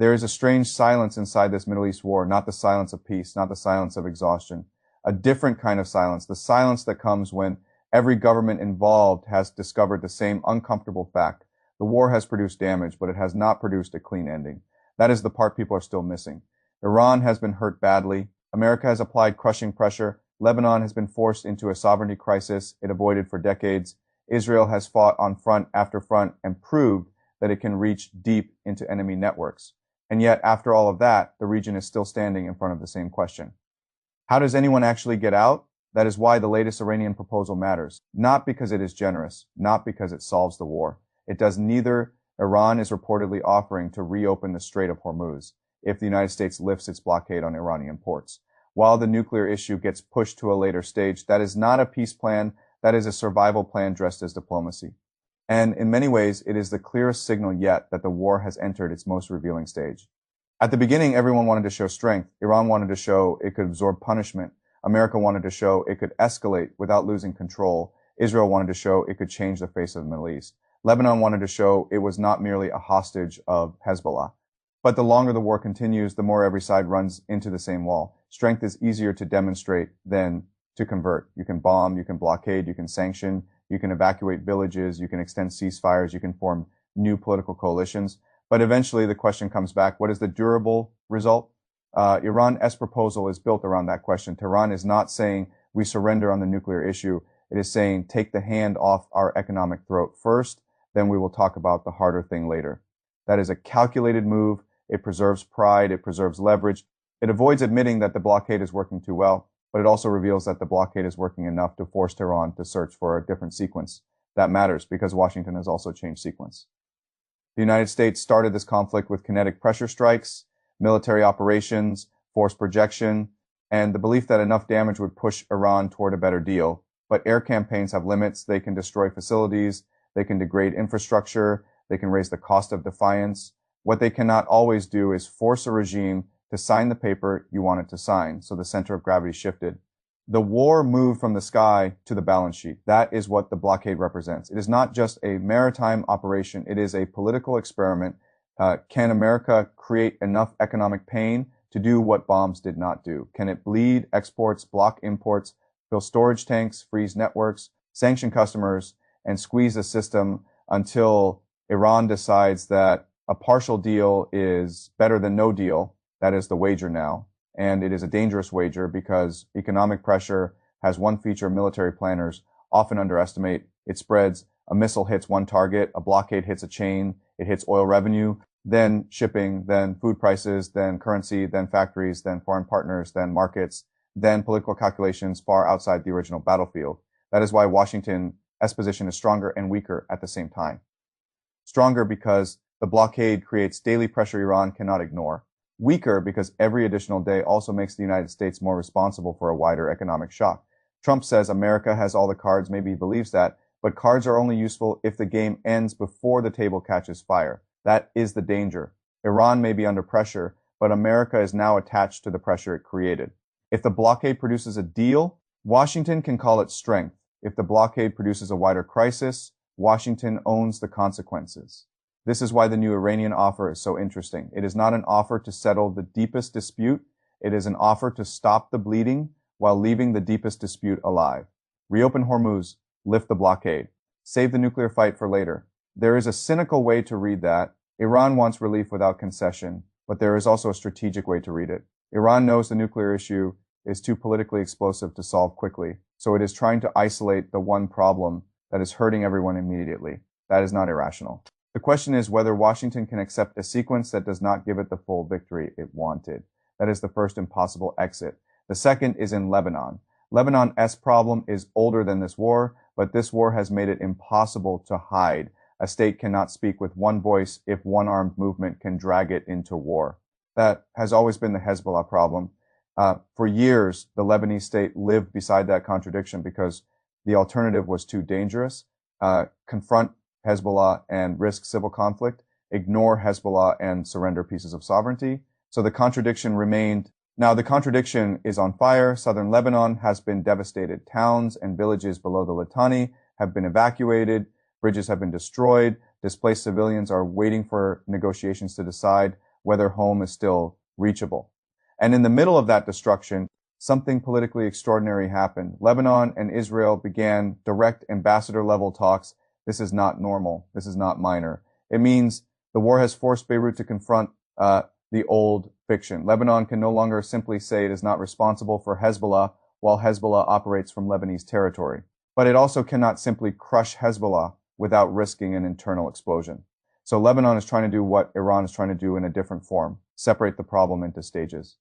There is a strange silence inside this Middle East war, not the silence of peace, not the silence of exhaustion. A different kind of silence, the silence that comes when every government involved has discovered the same uncomfortable fact. The war has produced damage, but it has not produced a clean ending. That is the part people are still missing. Iran has been hurt badly. America has applied crushing pressure. Lebanon has been forced into a sovereignty crisis it avoided for decades. Israel has fought on front after front and proved that it can reach deep into enemy networks. And yet, after all of that, the region is still standing in front of the same question. How does anyone actually get out? That is why the latest Iranian proposal matters. Not because it is generous, not because it solves the war. It does neither. Iran is reportedly offering to reopen the Strait of Hormuz if the United States lifts its blockade on Iranian ports. While the nuclear issue gets pushed to a later stage, that is not a peace plan. That is a survival plan dressed as diplomacy. And in many ways, it is the clearest signal yet that the war has entered its most revealing stage. At the beginning, everyone wanted to show strength. Iran wanted to show it could absorb punishment. America wanted to show it could escalate without losing control. Israel wanted to show it could change the face of the Middle East. Lebanon wanted to show it was not merely a hostage of Hezbollah. But the longer the war continues, the more every side runs into the same wall. Strength is easier to demonstrate than to convert. You can bomb, you can blockade, you can sanction, you can evacuate villages, you can extend ceasefires, you can form new political coalitions. But eventually the question comes back, what is the durable result? Iran's proposal is built around that question. Tehran is not saying we surrender on the nuclear issue. It is saying take the hand off our economic throat first, then we will talk about the harder thing later. That is a calculated move. It preserves pride. It preserves leverage. It avoids admitting that the blockade is working too well, but it also reveals that the blockade is working enough to force Tehran to search for a different sequence. That matters because Washington has also changed sequence. The United States started this conflict with kinetic pressure strikes, military operations, force projection, and the belief that enough damage would push Iran toward a better deal. But air campaigns have limits. They can destroy facilities. They can degrade infrastructure. They can raise the cost of defiance. What they cannot always do is force a regime to sign the paper you want it to sign. So the center of gravity shifted. The war moved from the sky to the balance sheet. That is what the blockade represents. It is not just a maritime operation. It is a political experiment. Can America create enough economic pain to do what bombs did not do? Can it bleed exports, block imports, fill storage tanks, freeze networks, sanction customers, and squeeze the system until Iran decides that a partial deal is better than no deal? That is the wager now. And it is a dangerous wager because economic pressure has one feature military planners often underestimate. It spreads. A missile hits one target, a blockade hits a chain, it hits oil revenue, then shipping, then food prices, then currency, then factories, then foreign partners, then markets, then political calculations far outside the original battlefield. That is why Washington's position is stronger and weaker at the same time. Stronger because the blockade creates daily pressure Iran cannot ignore. Weaker because every additional day also makes the United States more responsible for a wider economic shock. Trump says America has all the cards. Maybe he believes that, but cards are only useful if the game ends before the table catches fire. That is the danger. Iran may be under pressure, but America is now attached to the pressure it created. If the blockade produces a deal, Washington can call it strength. If the blockade produces a wider crisis, Washington owns the consequences. This is why the new Iranian offer is so interesting. It is not an offer to settle the deepest dispute. It is an offer to stop the bleeding while leaving the deepest dispute alive. Reopen Hormuz, lift the blockade, save the nuclear fight for later. There is a cynical way to read that. Iran wants relief without concession, but there is also a strategic way to read it. Iran knows the nuclear issue is too politically explosive to solve quickly, so it is trying to isolate the one problem that is hurting everyone immediately. That is not irrational. The question is whether Washington can accept a sequence that does not give it the full victory it wanted. That is the first impossible exit. The second is in Lebanon. Lebanon's problem is older than this war, but this war has made it impossible to hide. A state cannot speak with one voice if one armed movement can drag it into war. That has always been the Hezbollah problem. For years, the Lebanese state lived beside that contradiction because the alternative was too dangerous. Confront Hezbollah and risk civil conflict, ignore Hezbollah and surrender pieces of sovereignty. So the contradiction remained. Now the contradiction is on fire. Southern Lebanon has been devastated. Towns and villages below the Litani have been evacuated. Bridges have been destroyed. Displaced civilians are waiting for negotiations to decide whether home is still reachable. And in the middle of that destruction, something politically extraordinary happened. Lebanon and Israel began direct ambassador-level talks. This is not normal. This is not minor. It means the war has forced Beirut to confront the old fiction. Lebanon can no longer simply say it is not responsible for Hezbollah while Hezbollah operates from Lebanese territory. But it also cannot simply crush Hezbollah without risking an internal explosion. So Lebanon is trying to do what Iran is trying to do in a different form, separate the problem into stages.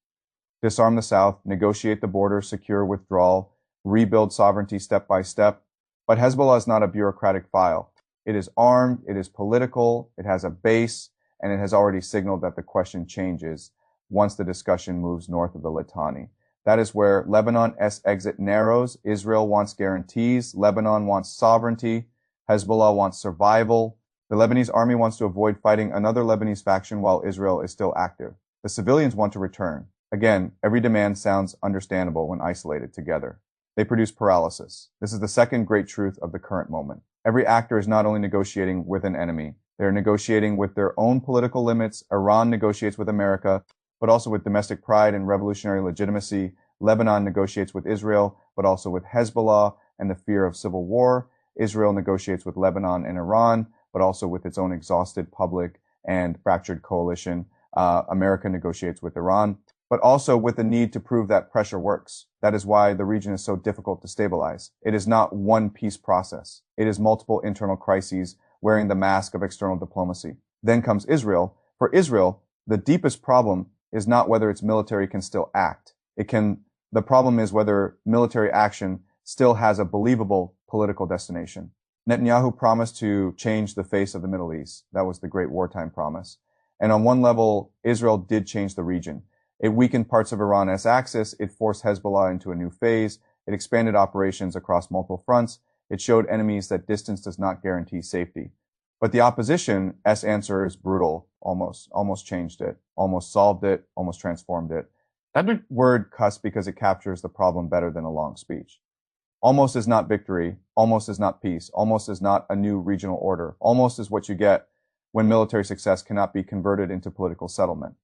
Disarm the South, negotiate the border, secure withdrawal, rebuild sovereignty step by step. But Hezbollah is not a bureaucratic file. It is armed, it is political, it has a base, and it has already signaled that the question changes once the discussion moves north of the Litani. That is where Lebanon's exit narrows. Israel wants guarantees. Lebanon wants sovereignty. Hezbollah wants survival. The Lebanese army wants to avoid fighting another Lebanese faction while Israel is still active. The civilians want to return. Again, every demand sounds understandable when isolated together. They produce paralysis. This is the second great truth of the current moment. Every actor is not only negotiating with an enemy, they're negotiating with their own political limits. Iran negotiates with America, but also with domestic pride and revolutionary legitimacy. Lebanon negotiates with Israel, but also with Hezbollah and the fear of civil war. Israel negotiates with Lebanon and Iran, but also with its own exhausted public and fractured coalition. America negotiates with Iran, but also with the need to prove that pressure works. That is why the region is so difficult to stabilize. It is not one peace process. It is multiple internal crises wearing the mask of external diplomacy. Then comes Israel. For Israel, the deepest problem is not whether its military can still act. The problem is whether military action still has a believable political destination. Netanyahu promised to change the face of the Middle East. That was the great wartime promise. And on one level, Israel did change the region. It weakened parts of Iran's axis. It forced Hezbollah into a new phase. It expanded operations across multiple fronts. It showed enemies that distance does not guarantee safety. But the opposition's answer is brutal, almost changed it, almost solved it, almost transformed it. That word cuts because it captures the problem better than a long speech. Almost is not victory. Almost is not peace. Almost is not a new regional order. Almost is what you get when military success cannot be converted into political settlement.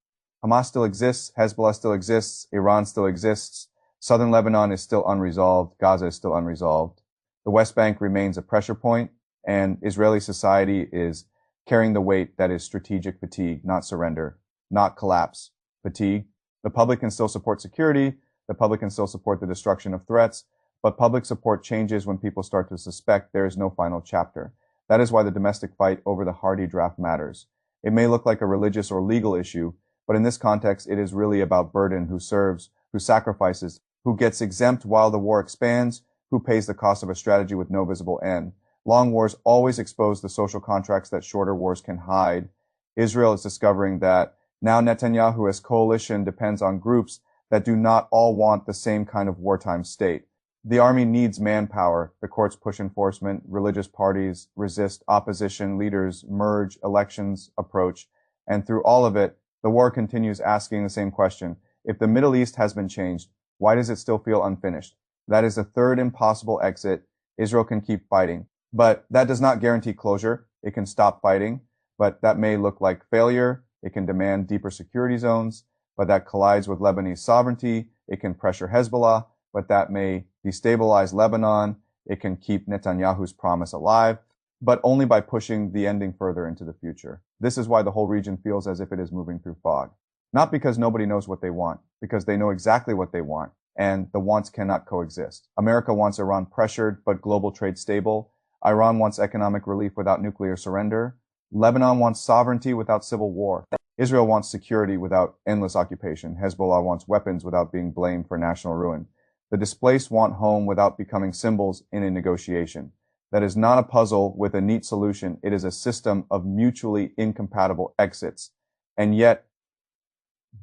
Hamas still exists. Hezbollah still exists. Iran still exists. Southern Lebanon is still unresolved. Gaza is still unresolved. The West Bank remains a pressure point, and Israeli society is carrying the weight that is strategic fatigue, not surrender, not collapse, fatigue. The public can still support security. The public can still support the destruction of threats, but public support changes when people start to suspect there is no final chapter. That is why the domestic fight over the Hardy draft matters. It may look like a religious or legal issue, but in this context, it is really about burden, who serves, who sacrifices, who gets exempt while the war expands, who pays the cost of a strategy with no visible end. Long wars always expose the social contracts that shorter wars can hide. Israel is discovering that now Netanyahu's coalition depends on groups that do not all want the same kind of wartime state. The army needs manpower. The courts push enforcement. Religious parties resist. Opposition leaders merge. Elections approach. And through all of it, the war continues asking the same question. If the Middle East has been changed, why does it still feel unfinished? That is the third impossible exit. Israel can keep fighting. But that does not guarantee closure. It can stop fighting, but that may look like failure. It can demand deeper security zones, but that collides with Lebanese sovereignty. It can pressure Hezbollah, but that may destabilize Lebanon. It can keep Netanyahu's promise alive, but only by pushing the ending further into the future. This is why the whole region feels as if it is moving through fog. Not because nobody knows what they want, because they know exactly what they want, and the wants cannot coexist. America wants Iran pressured, but global trade stable. Iran wants economic relief without nuclear surrender. Lebanon wants sovereignty without civil war. Israel wants security without endless occupation. Hezbollah wants weapons without being blamed for national ruin. The displaced want home without becoming symbols in a negotiation. That is not a puzzle with a neat solution. It is a system of mutually incompatible exits. And yet,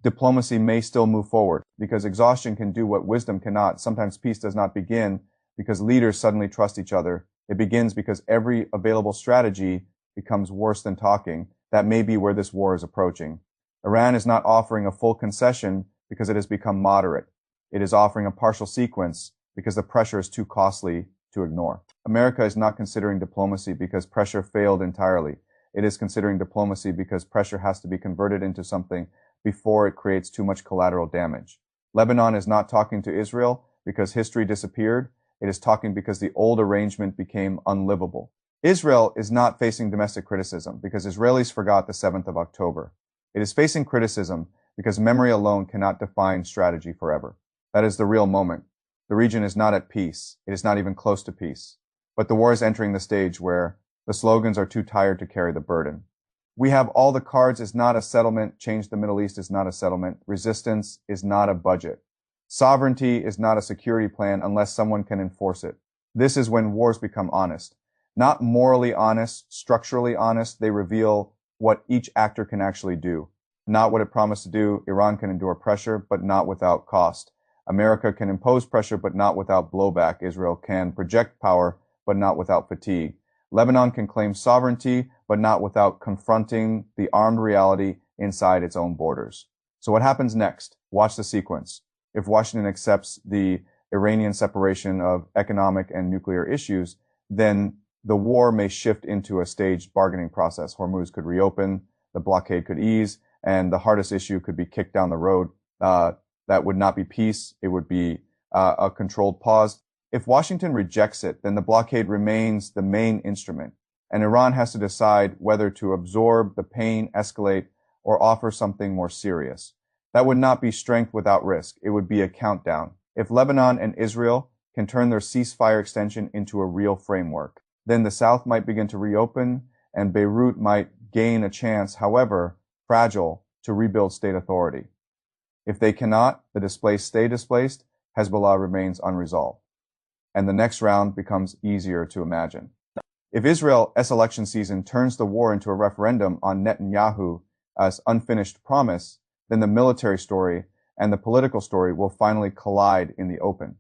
diplomacy may still move forward because exhaustion can do what wisdom cannot. Sometimes peace does not begin because leaders suddenly trust each other. It begins because every available strategy becomes worse than talking. That may be where this war is approaching. Iran is not offering a full concession because it has become moderate. It is offering a partial sequence because the pressure is too costly to ignore. America is not considering diplomacy because pressure failed entirely. It is considering diplomacy because pressure has to be converted into something before it creates too much collateral damage. Lebanon is not talking to Israel because history disappeared. It is talking because the old arrangement became unlivable. Israel is not facing domestic criticism because Israelis forgot the 7th of October. It is facing criticism because memory alone cannot define strategy forever. That is the real moment. The region is not at peace. It is not even close to peace. But the war is entering the stage where the slogans are too tired to carry the burden. We have all the cards is not a settlement. Change the Middle East is not a settlement. Resistance is not a budget. Sovereignty is not a security plan unless someone can enforce it. This is when wars become honest. Not morally honest, structurally honest. They reveal what each actor can actually do. Not what it promised to do. Iran can endure pressure, but not without cost. America can impose pressure, but not without blowback. Israel can project power, but not without fatigue. Lebanon can claim sovereignty, but not without confronting the armed reality inside its own borders. So what happens next? Watch the sequence. If Washington accepts the Iranian separation of economic and nuclear issues, then the war may shift into a staged bargaining process. Hormuz could reopen, the blockade could ease, and the hardest issue could be kicked down the road. That would not be peace. It would be a controlled pause. If Washington rejects it, then the blockade remains the main instrument, and Iran has to decide whether to absorb the pain, escalate, or offer something more serious. That would not be strength without risk. It would be a countdown. If Lebanon and Israel can turn their ceasefire extension into a real framework, then the South might begin to reopen and Beirut might gain a chance, however fragile, to rebuild state authority. If they cannot, the displaced stay displaced, Hezbollah remains unresolved. And the next round becomes easier to imagine. If Israel's election season turns the war into a referendum on Netanyahu as unfinished promise, then the military story and the political story will finally collide in the open.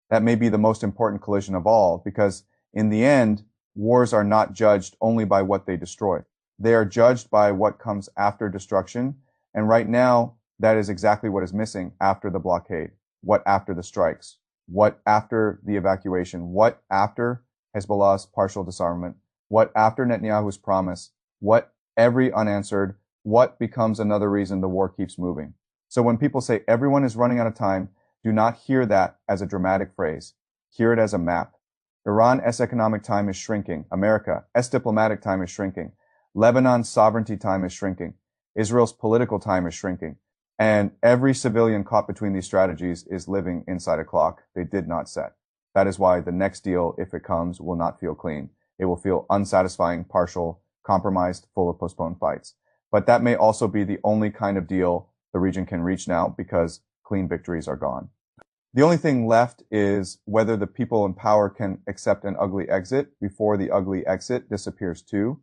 That may be the most important collision of all, because in the end, wars are not judged only by what they destroy. They are judged by what comes after destruction, and right now, that is exactly what is missing after the blockade. What after the strikes? What after the evacuation? What after Hezbollah's partial disarmament? What after Netanyahu's promise? What every unanswered? What becomes another reason the war keeps moving? So when people say everyone is running out of time, do not hear that as a dramatic phrase. Hear it as a map. Iran's economic time is shrinking. America's diplomatic time is shrinking. Lebanon's sovereignty time is shrinking. Israel's political time is shrinking. And every civilian caught between these strategies is living inside a clock they did not set. That is why the next deal, if it comes, will not feel clean. It will feel unsatisfying, partial, compromised, full of postponed fights. But that may also be the only kind of deal the region can reach now because clean victories are gone. The only thing left is whether the people in power can accept an ugly exit before the ugly exit disappears too.